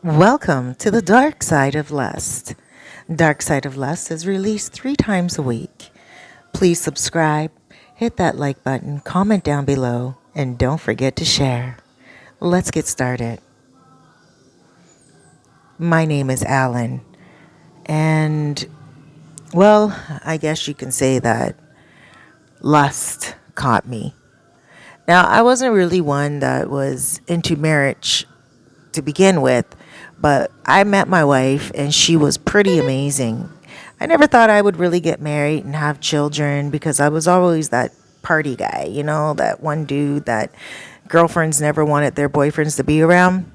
Welcome to the Dark Side of Lust. Dark Side of Lust is released 3 times a week. Please subscribe, hit that like button, comment down below, and don't forget to share. Let's get started. My name is Alan, and I guess you can say that lust caught me. Now, I wasn't really one that was into marriage to begin with, but I met my wife and she was pretty amazing. I never thought I would really get married and have children because I was always that party guy, that one dude that girlfriends never wanted their boyfriends to be around.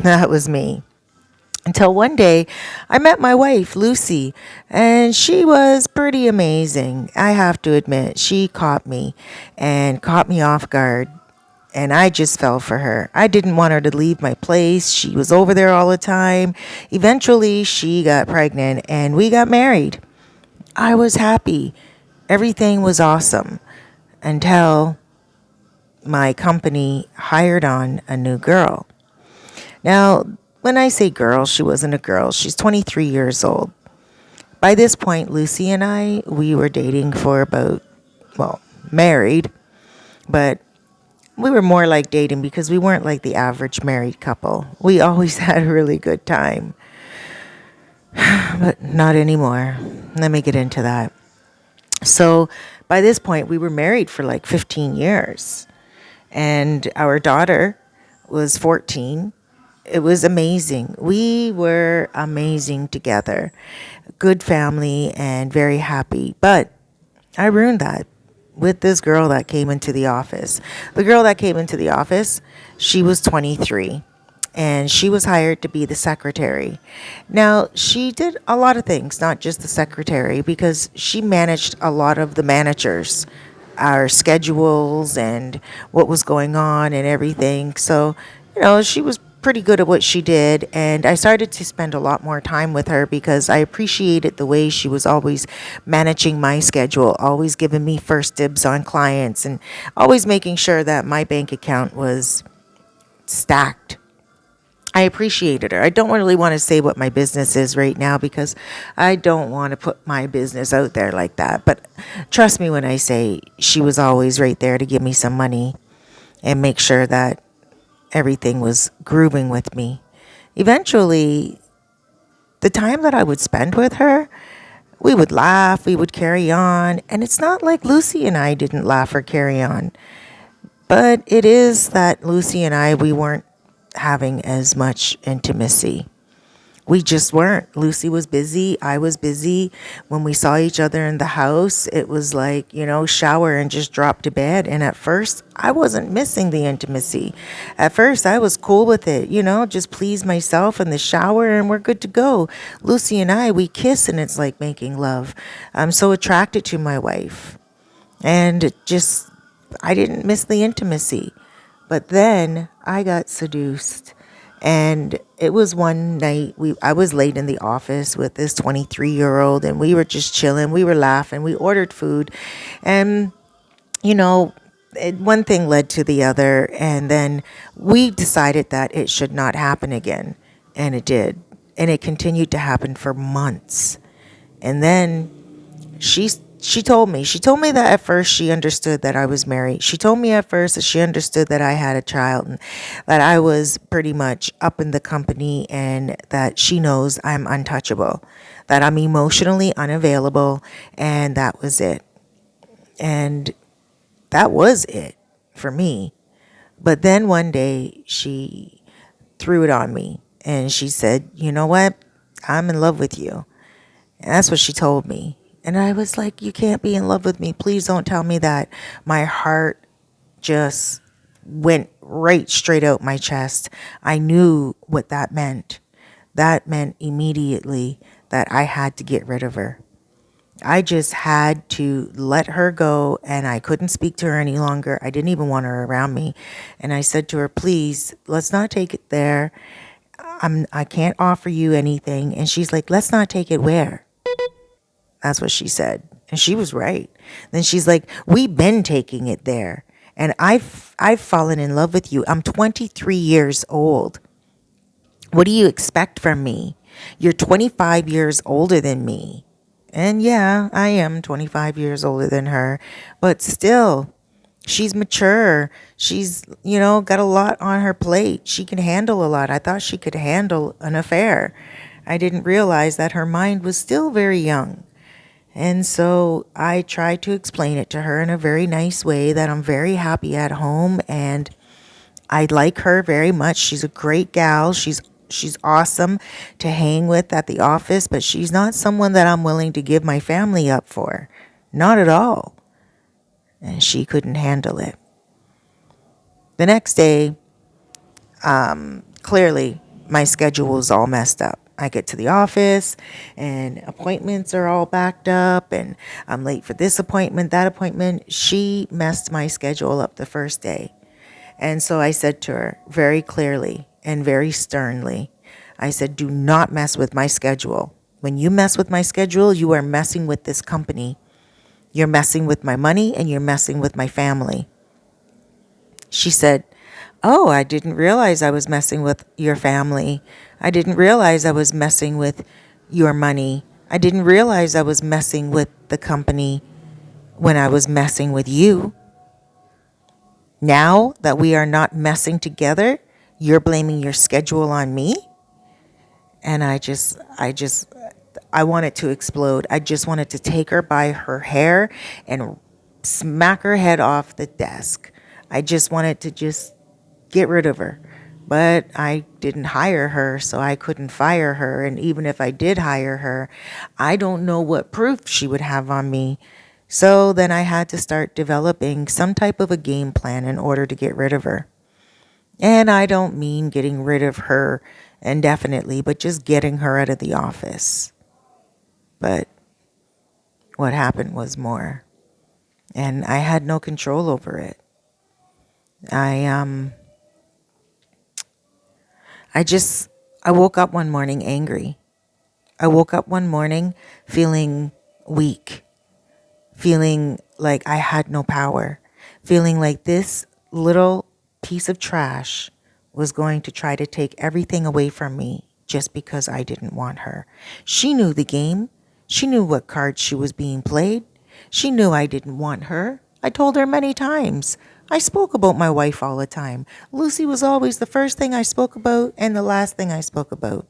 That was me. Until one day, I met my wife, Lucy, and she was pretty amazing. I have to admit, she caught me and caught me off guard, and I just fell for her. I didn't want her to leave my place. She was over there all the time. Eventually, she got pregnant and we got married. I was happy. Everything was awesome until my company hired on a new girl. Now, when I say girl, she wasn't a girl. She's 23 years old. By this point, Lucy and I, we were dating for married, but we were more like dating because we weren't like the average married couple. We always had a really good time, but not anymore. Let me get into that. So by this point, we were married for like 15 years, and our daughter was 14. It was amazing. We were amazing together. Good family and very happy. But I ruined that with this girl that came into the office. The girl that came into the office, she was 23 and she was hired to be the secretary. Now, she did a lot of things, not just the secretary, because she managed a lot of the managers, our schedules and what was going on and everything. So, she was pretty good at what she did, and I started to spend a lot more time with her because I appreciated the way she was always managing my schedule, always giving me first dibs on clients, and always making sure that my bank account was stacked. I appreciated her. I don't really want to say what my business is right now because I don't want to put my business out there like that. But trust me when I say she was always right there to give me some money and make sure that everything was grooving with me. Eventually, the time that I would spend with her, we would laugh, we would carry on. And it's not like Lucy and I didn't laugh or carry on, but it is that Lucy and I, we weren't having as much intimacy. We just weren't. Lucy was busy. I was busy. When we saw each other in the house, it was like, shower and just drop to bed. And at first, I wasn't missing the intimacy. At first, I was cool with it, just please myself in the shower and we're good to go. Lucy and I, we kiss and it's like making love. I'm so attracted to my wife. And I didn't miss the intimacy. But then I got seduced. And it was one night I was late in the office with this 23-year-old and we were just chilling. We were laughing. We ordered food. And, one thing led to the other. And then we decided that it should not happen again. And it did. And it continued to happen for months. And then she told me that at first she understood that I was married. She told me at first that she understood that I had a child and that I was pretty much up in the company and that she knows I'm untouchable, that I'm emotionally unavailable, and that was it. And that was it for me. But then one day she threw it on me and she said, "You know what? I'm in love with you." And that's what she told me. And I was like, "You can't be in love with me. Please don't tell me that." My heart just went right straight out my chest. I knew what that meant. That meant immediately that I had to get rid of her. I just had to let her go and I couldn't speak to her any longer. I didn't even want her around me. And I said to her, "Please, let's not take it there. I can't offer you anything." And she's like, "Let's not take it where?" That's what she said. And she was right. Then she's like, "We've been taking it there. And I've fallen in love with you. I'm 23 years old. What do you expect from me? You're 25 years older than me. And yeah, I am 25 years older than her, but still, she's mature. She's, got a lot on her plate. She can handle a lot. I thought she could handle an affair. I didn't realize that her mind was still very young. And so I tried to explain it to her in a very nice way that I'm very happy at home and I like her very much. She's a great gal. She's awesome to hang with at the office, but she's not someone that I'm willing to give my family up for. Not at all. And she couldn't handle it. The next day, clearly my schedule was all messed up. I get to the office and appointments are all backed up and I'm late for this appointment, that appointment. She messed my schedule up the first day. And so I said to her very clearly and very sternly, I said, do not mess with my schedule. When you mess with my schedule, you are messing with this company. You're messing with my money and you're messing with my family. She said, oh, I didn't realize I was messing with your family. I didn't realize I was messing with your money. I didn't realize I was messing with the company when I was messing with you. Now that we are not messing together, you're blaming your schedule on me? And I wanted to explode. I just wanted to take her by her hair and smack her head off the desk. I just wanted to just get rid of her. But I didn't hire her, so I couldn't fire her. And even if I did hire her, I don't know what proof she would have on me. So then I had to start developing some type of a game plan in order to get rid of her. And I don't mean getting rid of her indefinitely, but just getting her out of the office. But what happened was more. And I had no control over it. I I just I woke up one morning angry. I woke up one morning feeling weak, feeling like I had no power, feeling like this little piece of trash was going to try to take everything away from me just because I didn't want her. She knew the game. She knew what cards she was being played. She knew I didn't want her. I told her many times. I spoke about my wife all the time. Lucy was always the first thing I spoke about and the last thing I spoke about.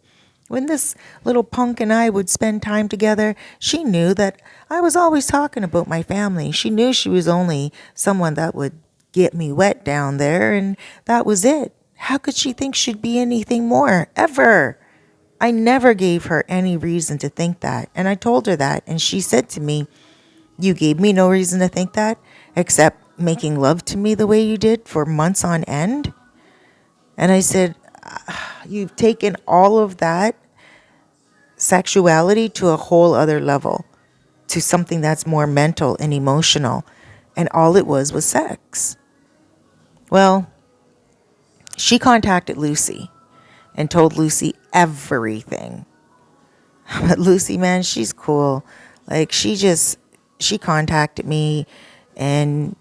When this little punk and I would spend time together, she knew that I was always talking about my family. She knew she was only someone that would get me wet down there, and that was it. How could she think she'd be anything more, ever? I never gave her any reason to think that, and I told her that, and she said to me, you gave me no reason to think that, except making love to me the way you did for months on end? And I said, you've taken all of that sexuality to a whole other level, to something that's more mental and emotional. And all it was sex. Well, she contacted Lucy and told Lucy everything. But Lucy, man, she's cool. Like, she contacted me and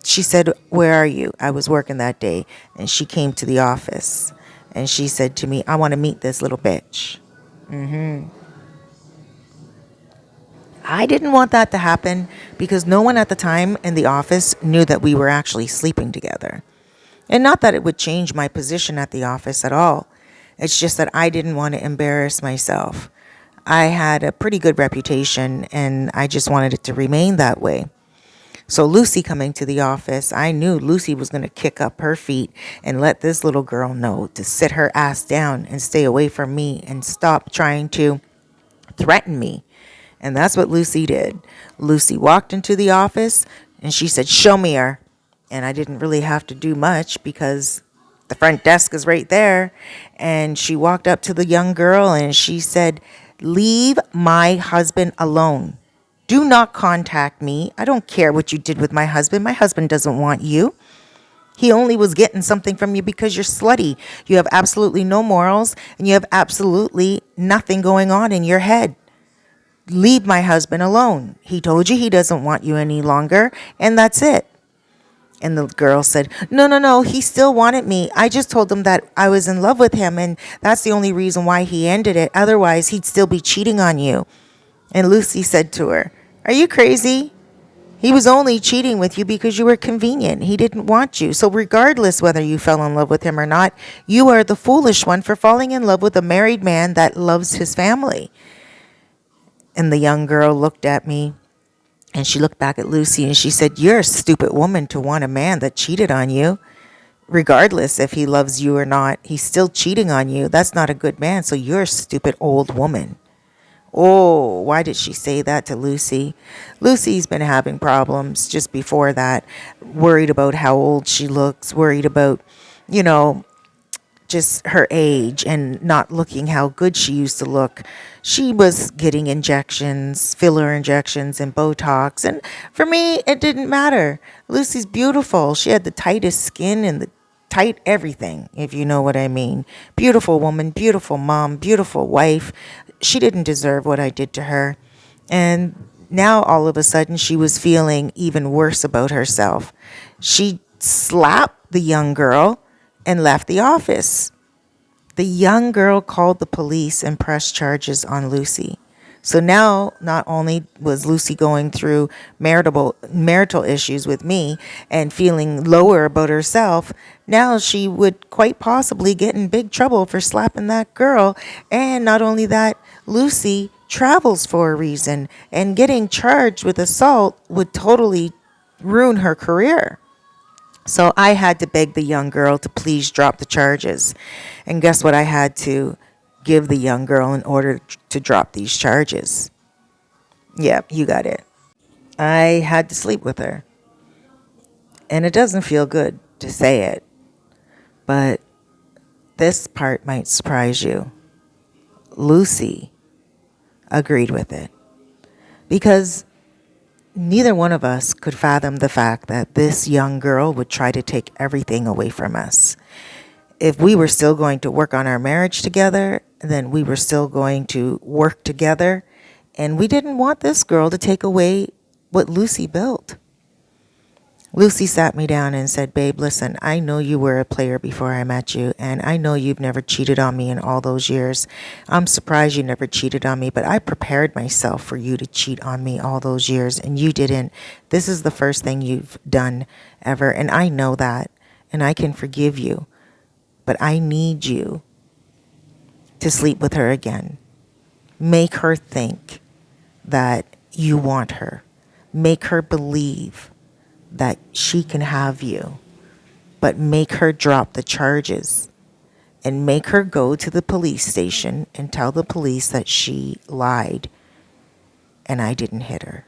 she said, where are you? I was working that day. And she came to the office and she said to me, I want to meet this little bitch. I didn't want that to happen because no one at the time in the office knew that we were actually sleeping together. And not that it would change my position at the office at all. It's just that I didn't want to embarrass myself. I had a pretty good reputation and I just wanted it to remain that way. So Lucy coming to the office, I knew Lucy was going to kick up her feet and let this little girl know to sit her ass down and stay away from me and stop trying to threaten me. And that's what Lucy did. Lucy walked into the office and she said, show me her. And I didn't really have to do much because the front desk is right there. And she walked up to the young girl and she said, leave my husband alone. Do not contact me. I don't care what you did with my husband. My husband doesn't want you. He only was getting something from you because you're slutty. You have absolutely no morals and you have absolutely nothing going on in your head. Leave my husband alone. He told you he doesn't want you any longer, and that's it. And the girl said, no, no, no, he still wanted me. I just told him that I was in love with him, and that's the only reason why he ended it. Otherwise, he'd still be cheating on you. And Lucy said to her, are you crazy? He was only cheating with you because you were convenient. He didn't want you. So, regardless whether you fell in love with him or not, you are the foolish one for falling in love with a married man that loves his family. And the young girl looked at me and she looked back at Lucy and she said, you're a stupid woman to want a man that cheated on you. Regardless if he loves you or not, he's still cheating on you. That's not a good man. So, you're a stupid old woman. Oh, why did she say that to Lucy? Lucy's been having problems just before that, worried about how old she looks, worried about, you know, just her age and not looking how good she used to look. She was getting injections, filler injections, and Botox. And for me, it didn't matter. Lucy's beautiful. She had the tightest skin and the tight everything, if you know what I mean. Beautiful woman, beautiful mom, beautiful wife. She didn't deserve what I did to her. And now all of a sudden she was feeling even worse about herself. She slapped the young girl and left the office. The young girl called the police and pressed charges on Lucy. So now, not only was Lucy going through marital issues with me and feeling lower about herself, now she would quite possibly get in big trouble for slapping that girl. And not only that, Lucy travels for a reason, and getting charged with assault would totally ruin her career. So I had to beg the young girl to please drop the charges. And guess what I had to give the young girl in order to drop these charges? Yep, you got it. I had to sleep with her. And it doesn't feel good to say it, but this part might surprise you. Lucy agreed with it because neither one of us could fathom the fact that this young girl would try to take everything away from us. If we were still going to work on our marriage together, then we were still going to work together. And we didn't want this girl to take away what Lucy built. Lucy sat me down and said, babe, listen, I know you were a player before I met you, and I know you've never cheated on me in all those years. I'm surprised you never cheated on me, but I prepared myself for you to cheat on me all those years, and you didn't. This is the first thing you've done ever, and I know that, and I can forgive you, but I need you to sleep with her again. Make her think that you want her. Make her believe that she can have you, but make her drop the charges and make her go to the police station and tell the police that she lied and I didn't hit her.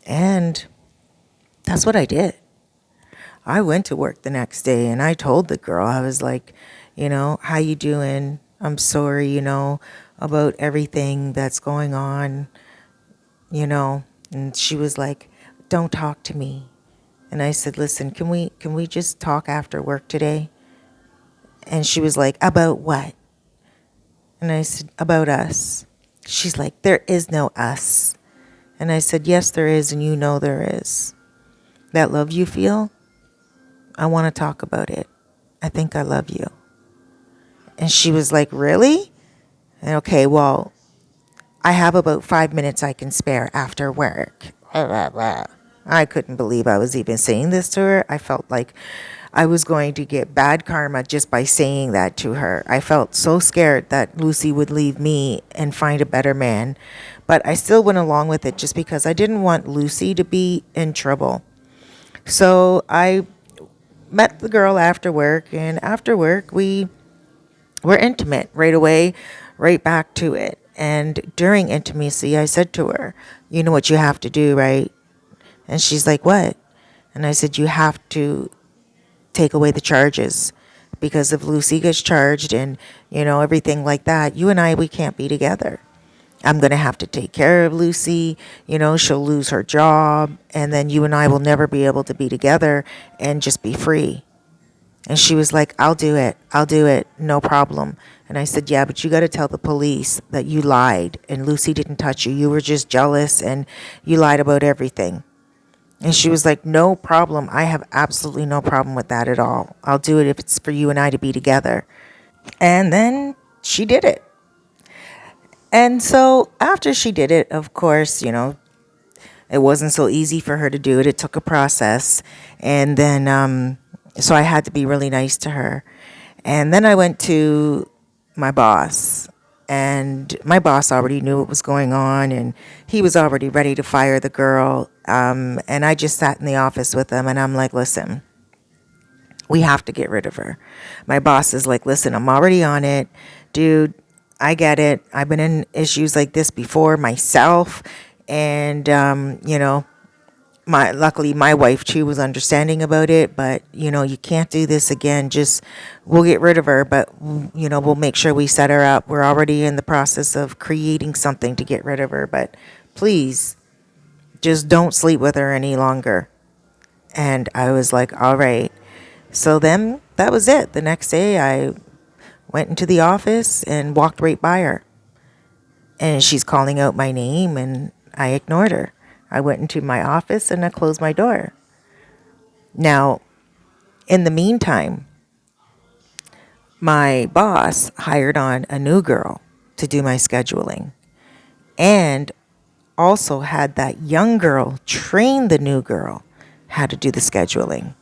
And that's what I did. I went to work the next day and I told the girl, I was like, how you doing? I'm sorry, about everything that's going on, and she was like, don't talk to me. And I said, listen, can we just talk after work today? And she was like, about what? And I said, about us. She's like, there is no us. And I said, yes, there is, and you know there is. That love you feel, I want to talk about it. I think I love you. And she was like, really? And okay, well, I have about 5 minutes I can spare after work. I couldn't believe I was even saying this to her. I felt like I was going to get bad karma just by saying that to her. I felt so scared that Lucy would leave me and find a better man. But I still went along with it just because I didn't want Lucy to be in trouble. So I met the girl after work, and after work we were intimate right away, right back to it. And during intimacy, I said to her, you know what you have to do, right? And she's like, what? And I said, you have to take away the charges, because if Lucy gets charged and, everything like that, you and I, we can't be together. I'm going to have to take care of Lucy. She'll lose her job, and then you and I will never be able to be together and just be free. And she was like, I'll do it. No problem. And I said, yeah, but you got to tell the police that you lied and Lucy didn't touch you. You were just jealous and you lied about everything. And she was like, no problem. I have absolutely no problem with that at all. I'll do it if it's for you and I to be together. And then she did it. And so after she did it, of course, it wasn't so easy for her to do it. It took a process. And then, so I had to be really nice to her. And then I went to my boss. And my boss already knew what was going on. And he was already ready to fire the girl. And I just sat in the office with him. And I'm like, listen, we have to get rid of her. My boss is like, listen, I'm already on it. Dude, I get it. I've been in issues like this before myself. And, luckily my wife too was understanding about it, but you can't do this again. Just, we'll get rid of her, but we'll make sure we set her up. We're already in the process of creating something to get rid of her, but please just don't sleep with her any longer. And I was like, all right. So then that was it. The next day I went into the office and walked right by her. And she's calling out my name and I ignored her. I went into my office and I closed my door. Now, in the meantime, my boss hired on a new girl to do my scheduling and also had that young girl train the new girl how to do the scheduling.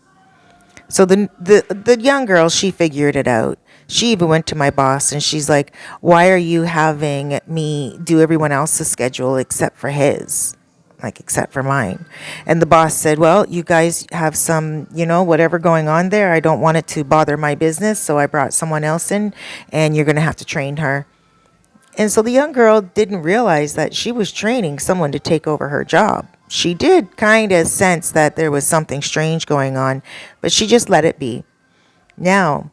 So the young girl, she figured it out. She even went to my boss and she's like, why are you having me do everyone else's schedule except for his? Like, except for mine. And the boss said, well, you guys have some, whatever going on there. I don't want it to bother my business. So I brought someone else in and you're going to have to train her. And so the young girl didn't realize that she was training someone to take over her job. She did kind of sense that there was something strange going on, but she just let it be. Now,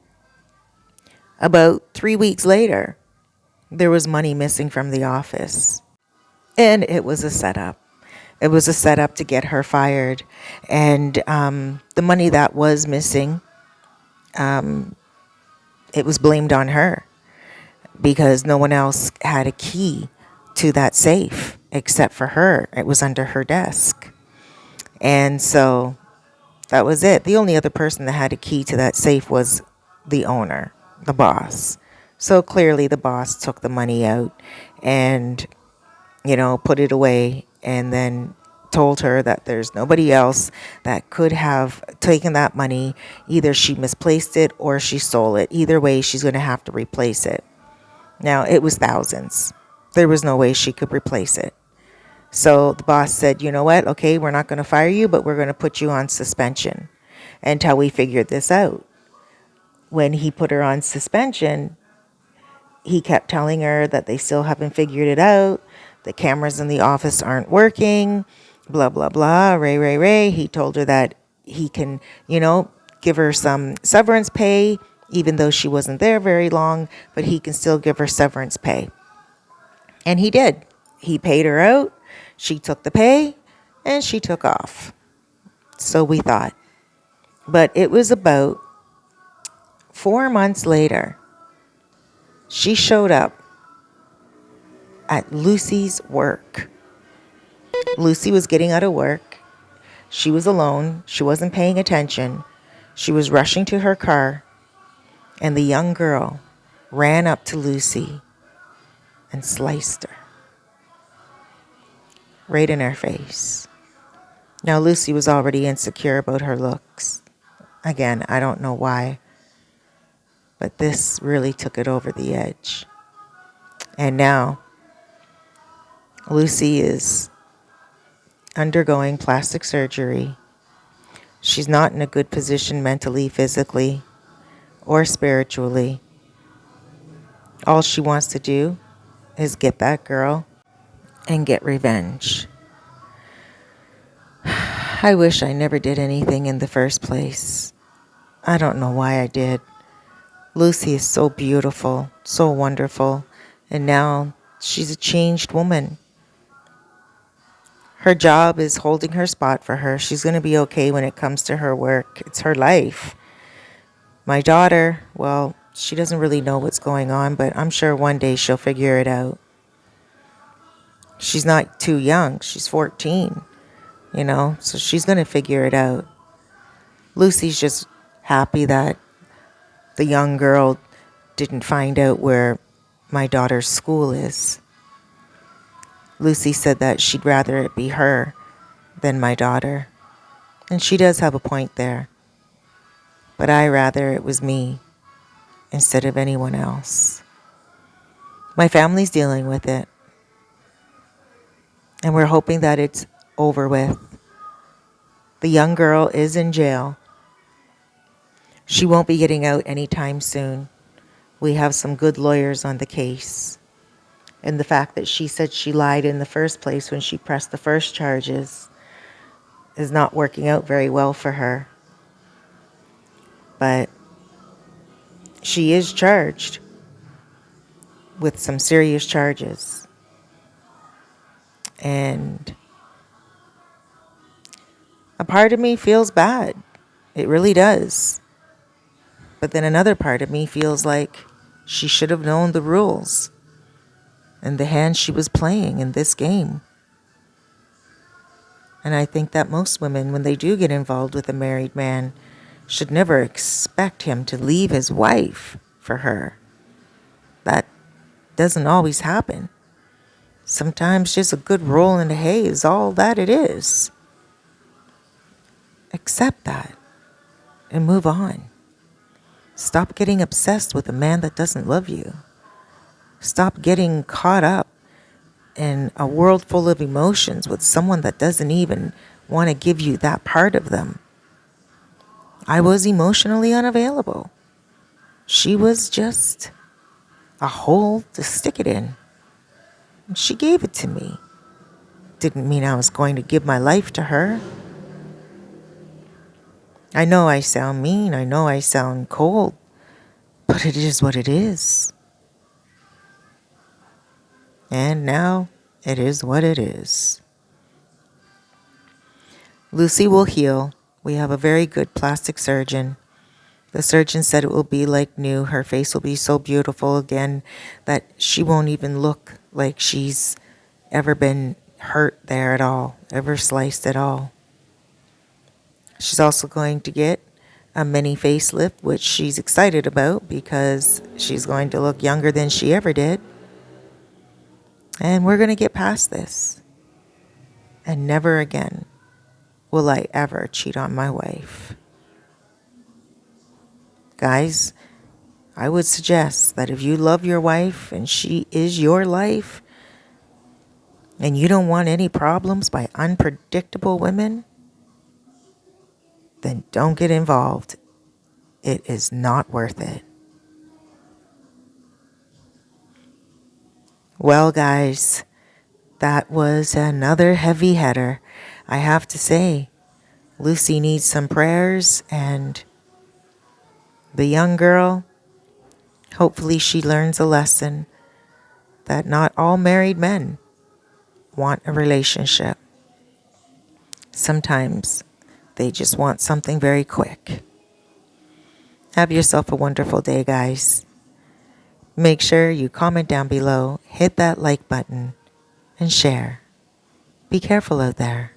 about 3 weeks later, there was money missing from the office. And it was a setup. It was a setup to get her fired. And the money that was missing, it was blamed on her because no one else had a key to that safe except for her. It was under her desk. And so that was it. The only other person that had a key to that safe was the owner, the boss. So clearly the boss took the money out and, put it away and then told her that there's nobody else that could have taken that money. Either she misplaced it or she stole it. Either way, she's going to have to replace it. Now, it was thousands. There was no way she could replace it. So the boss said, you know what? Okay, we're not going to fire you, but we're going to put you on suspension until we figured this out. When he put her on suspension, he kept telling her that they still haven't figured it out. The cameras in the office aren't working, blah, blah, blah, ray. He told her that he can, give her some severance pay, even though she wasn't there very long, but he can still give her severance pay. And he did. He paid her out. She took the pay and she took off. So we thought. But it was about 4 months later, she showed up at Lucy's work. Lucy was getting out of work. She was alone. She wasn't paying attention. She was rushing to her car. And the young girl ran up to Lucy and sliced her right in her face. Now, Lucy was already insecure about her looks. Again, I don't know why, but this really took it over the edge. And now, Lucy is undergoing plastic surgery. She's not in a good position mentally, physically, or spiritually. All she wants to do is get that girl and get revenge. I wish I never did anything in the first place. I don't know why I did. Lucy is so beautiful, so wonderful, and now she's a changed woman. Her job is holding her spot for her. She's going to be okay when it comes to her work. It's her life. My daughter, well, she doesn't really know what's going on, but I'm sure one day she'll figure it out. She's not too young. She's 14. so she's going to figure it out. Lucy's just happy that the young girl didn't find out where my daughter's school is. Lucy said that she'd rather it be her than my daughter. And she does have a point there. But I rather it was me instead of anyone else. My family's dealing with it. And we're hoping that it's over with. The young girl is in jail. She won't be getting out anytime soon. We have some good lawyers on the case. And the fact that she said she lied in the first place when she pressed the first charges is not working out very well for her. But she is charged with some serious charges. And a part of me feels bad. It really does. But then another part of me feels like she should have known the rules and the hand she was playing in this game. And I think that most women, when they do get involved with a married man, should never expect him to leave his wife for her. That doesn't always happen. Sometimes just a good roll in the hay is all that it is. Accept that and move on. Stop getting obsessed with a man that doesn't love you. Stop getting caught up in a world full of emotions with someone that doesn't even want to give you that part of them. I was emotionally unavailable. She was just a hole to stick it in. And she gave it to me. Didn't mean I was going to give my life to her. I know I sound mean. I know I sound cold. But it is what it is. And now it is what it is. Lucy will heal. We have a very good plastic surgeon. The surgeon said it will be like new. Her face will be so beautiful again that she won't even look like she's ever been hurt there at all, ever sliced at all. She's also going to get a mini facelift, which she's excited about because she's going to look younger than she ever did. And we're going to get past this. And never again will I ever cheat on my wife. Guys, I would suggest that if you love your wife and she is your life and you don't want any problems by unpredictable women, then don't get involved. It is not worth it. Well, guys, that was another heavy header. I have to say, Lucy needs some prayers, and the young girl, hopefully she learns a lesson that not all married men want a relationship. Sometimes they just want something very quick. Have yourself a wonderful day, guys. Make sure you comment down below, hit that like button, and share. Be careful out there.